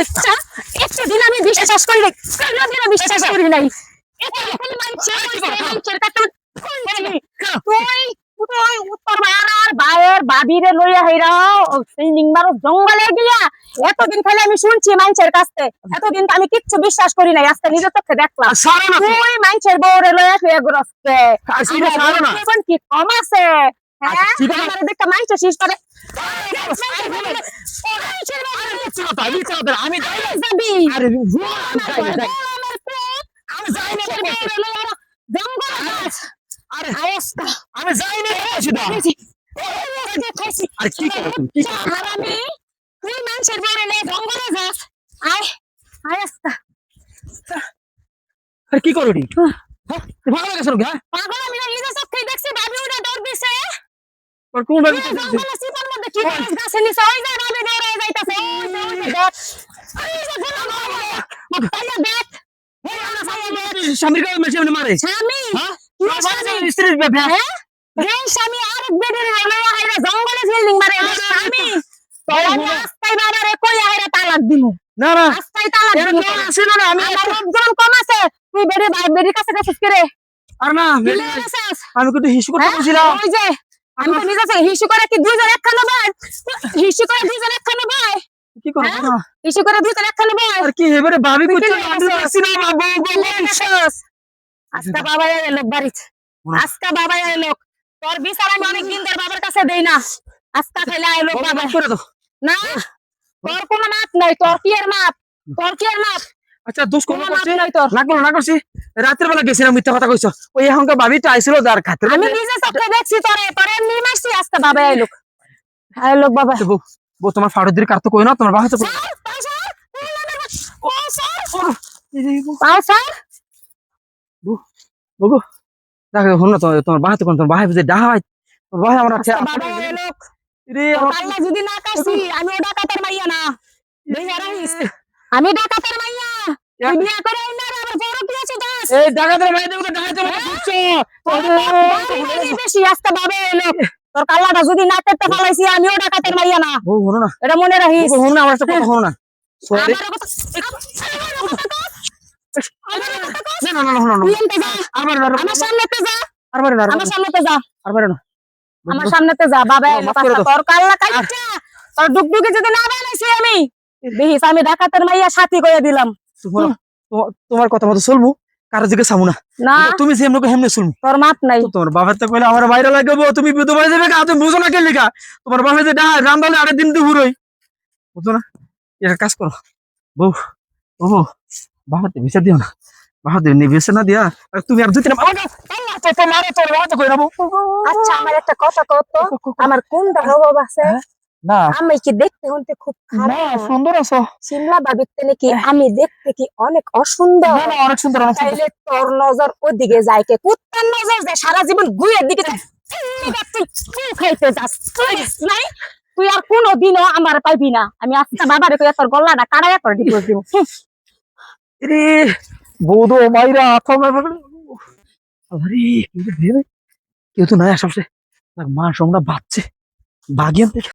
আচ্ছা একটা দিন আমি বিশ্বাস করি নাই, কোনদিনও বিশ্বাস করি নাই। এটা এখন মানুষের কাছে তুই তুই উত্তর আর ভাইয়ের ভাবিরে লইয়া হইরা সেই নিংবার জঙ্গলে গিয়া এতদিন খালি আমি শুনছি মানুষের কাছে, এতদিন তো আমি কিচ্ছু বিশ্বাস করি নাই, আজকে নিজের চোখে দেখলাম তুই মানুষের বউরে লইয়া শুয়ে ঘুরছে। এখন কি কম আছে? হ্যাঁ আমার দেখতে মানুষের শেষ করে আমি তুই মানুষের বউরে লইয়া জঙ্গলে যাস। আয় আয় আস্তা কি করবি? ভালো গেছিল গা পাগল, আমি নিজের চোখে দেখছি ভাবি উড়ে দৌড় দিছে। কোন ভাবে জঙ্গলে সিপার মধ্যে কি করে গাছে নিচে ওই যে ভাবি দৌড়ে যাইতাছে। স্বামীর গায়ে মেশে মারে স্বামী স্ত্রীর ব্যাপার স্বামী আরেক বেডের লইয়া হাইরা জঙ্গলে ফিল্ডিং মারে স্বামী। আমি আস্তাই বাবারে কই হাইরা তালাক দিমু। না না আস্তাই তালাক দিমু। ছিল না আমি আমার লোকজন কম আছে, তুই বেডের কাছে কাছে করে আর না আমি কিন্তু হিসু করতে বলছিলাম। ওই যে আমি তো নিজে হিসু করে কি দুইজন একখানে ভাই, হিসু করে দুইজন একখানে ভাই, কি করব না হিসু করে দুইজন একখানে ভাই। আর কি এবারে ভাবি করতে আমি দেখছি না বাবু আজকা বাবা এলো বাড়িতে, আজকা বাবা এলো, তোর বিচার আমি অনেকদিন ধরে বাবার কাছে দেই না, আজকা খাইলে এলো বাবা করে দাও না। তোর কোনো মাপ নাই, তোর কি এর মাপ, তোর কি এর মাপ? আচ্ছা দোষ কোন কোনো মাপ করছে নাই তোর। না করছি রাতের বেলা গেছিলাম মিথ্যা কথা কইছো ওই এখনকার ভাবিটা আইছিল যার খাতে আমি নিজে চোখে দেখছি তোরে, তোরে এমনি মারছি, আজকা বাবা এলো এলো বাবা। বউ তোমার ফাড়ুদির কার তো কই না তোমার বাবা তো বউ দেখো হন না তোমার বাবা তো কোন তোমার বাবা যে ডাহা তোমার বাবা আমরা বাবা এলো রে আল্লাহ যদি না কাছি আমি ও ডাকাতের মাইয়া না, বুঝা রাখিস আমি ডাকাতের মাইয়া। তুই বিয়া করে আইনা রে আবার বড় কি আছে দাস এই ডাকাতের মাইয়া দেখো ডাকাতের মাইয়া বুঝছো বেশি আজকে বাবা এলো, তোর কাল্লাটা যদি না করতে পালাইছি আমি ও ডাকাতের মাইয়া না, বউ হনো না এটা মনে রাখিস। বউ হনো না আমার সাথে কথা হনো না সরি না না না হনো না আবার আমার সামনেতে যা, আবার না আমার সামনেতে যা, আবার না আমার সামনেতে যা বাবা এলো, তোর কাল্লা কাইটা তোর ডুগডুগে যদি না বানাইছি আমি দেখিস আমি ডাকাতের মাইয়া সাথী কইয়া দিলাম। তোমার কথা মতো চলবো কারো দিকে চামু না না তুমি যেমন হেমনে চলবো তোর মাপ নাই। তোমার বাবার তো কইলে আমার বাইরে লাগবো তুমি বিধবা হয়ে যাবে তুমি বুঝো না কে লিখা তোমার বাবা যে রান্দালে আরেক দিন দুপুরই বুঝো না একটা কাজ করো বউ ও বাবাতে ভিসা দিও না বাবাতে নিবেছে না দিয়া আর তুমি আর দুই তিন তো মারে তোর বাবা তো কইরা বউ আচ্ছা আমার একটা কথা কত, আমার কোনটা অভাব আছে? না আমি কি দেখতে হতে খুব না খারাপ? সুন্দর আছো সিমলা ভাবিতে নাকি আমি দেখতে কি অনেক অসুন্দর? না না অনেক সুন্দর অনেক সুন্দর তাইলে তোর নজর ওদিকে যায় কে? কুত্তার নজর যায় সারা জীবন গুয়ের দিকে যায়। তুই খাইতে যাস তুই নাই, তুই আর কোনোদিনও আমার পাইবি না। আমি আজকে বাবারে কইয়া তোর গলাটা কাটাইয়া তোর ডিভোর্স দিব। রে বৌদো মাইরা তোমার আরে কিন্তু ভেবে কেউ তো নাই আশেপাশে মা সোমরা বাচ্চে বাগিয়ান থেকে